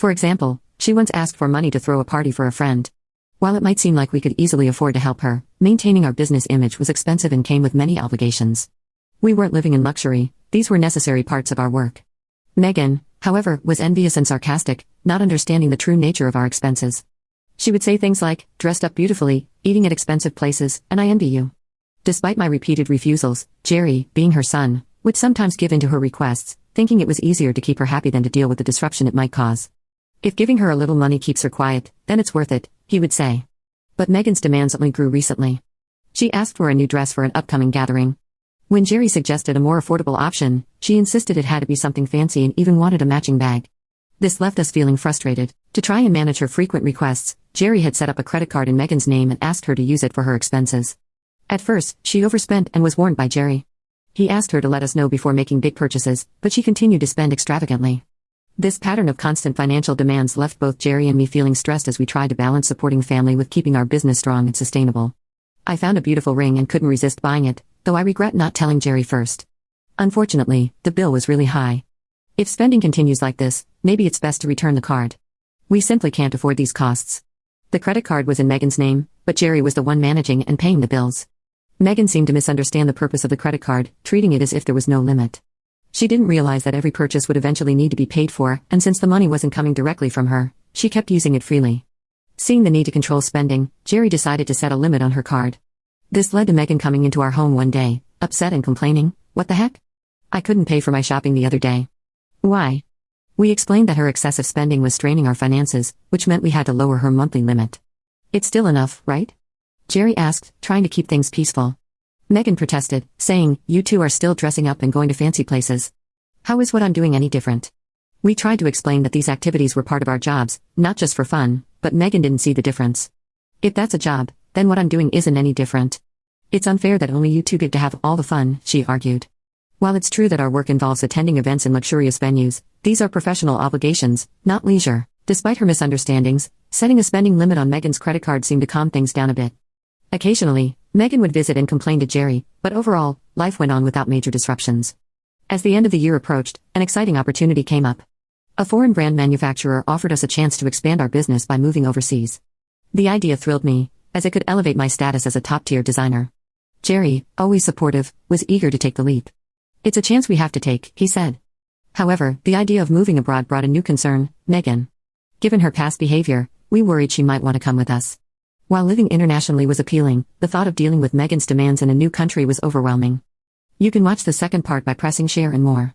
For example, she once asked for money to throw a party for a friend. While it might seem like we could easily afford to help her, maintaining our business image was expensive and came with many obligations. We weren't living in luxury, these were necessary parts of our work. Megan, however, was envious and sarcastic, not understanding the true nature of our expenses. She would say things like, dressed up beautifully, eating at expensive places, and I envy you. Despite my repeated refusals, Jerry, being her son, would sometimes give in to her requests, thinking it was easier to keep her happy than to deal with the disruption it might cause. If giving her a little money keeps her quiet, then it's worth it, he would say. But Megan's demands only grew recently. She asked for a new dress for an upcoming gathering. When Jerry suggested a more affordable option, she insisted it had to be something fancy and even wanted a matching bag. This left us feeling frustrated. To try and manage her frequent requests, Jerry had set up a credit card in Megan's name and asked her to use it for her expenses. At first, she overspent and was warned by Jerry. He asked her to let us know before making big purchases, but she continued to spend extravagantly. This pattern of constant financial demands left both Jerry and me feeling stressed as we tried to balance supporting family with keeping our business strong and sustainable. I found a beautiful ring and couldn't resist buying it, though I regret not telling Jerry first. Unfortunately, the bill was really high. If spending continues like this, maybe it's best to return the card. We simply can't afford these costs. The credit card was in Megan's name, but Jerry was the one managing and paying the bills. Megan seemed to misunderstand the purpose of the credit card, treating it as if there was no limit. She didn't realize that every purchase would eventually need to be paid for, and since the money wasn't coming directly from her, she kept using it freely. Seeing the need to control spending, Jerry decided to set a limit on her card. This led to Megan coming into our home one day, upset and complaining, "What the heck? I couldn't pay for my shopping the other day." "Why?" We explained that her excessive spending was straining our finances, which meant we had to lower her monthly limit. "It's still enough, right?" Jerry asked, trying to keep things peaceful. Megan protested, saying, "You two are still dressing up and going to fancy places. How is what I'm doing any different?" We tried to explain that these activities were part of our jobs, not just for fun, but Megan didn't see the difference. "If that's a job, then what I'm doing isn't any different. It's unfair that only you two get to have all the fun," she argued. While it's true that our work involves attending events in luxurious venues, these are professional obligations, not leisure. Despite her misunderstandings, setting a spending limit on Megan's credit card seemed to calm things down a bit. Occasionally, Megan would visit and complain to Jerry, but overall, life went on without major disruptions. As the end of the year approached, an exciting opportunity came up. A foreign brand manufacturer offered us a chance to expand our business by moving overseas. The idea thrilled me, as it could elevate my status as a top-tier designer. Jerry, always supportive, was eager to take the leap. "It's a chance we have to take," he said. However, the idea of moving abroad brought a new concern: Megan. Given her past behavior, we worried she might want to come with us. While living internationally was appealing, the thought of dealing with Megan's demands in a new country was overwhelming. You can watch the second part by pressing share and more.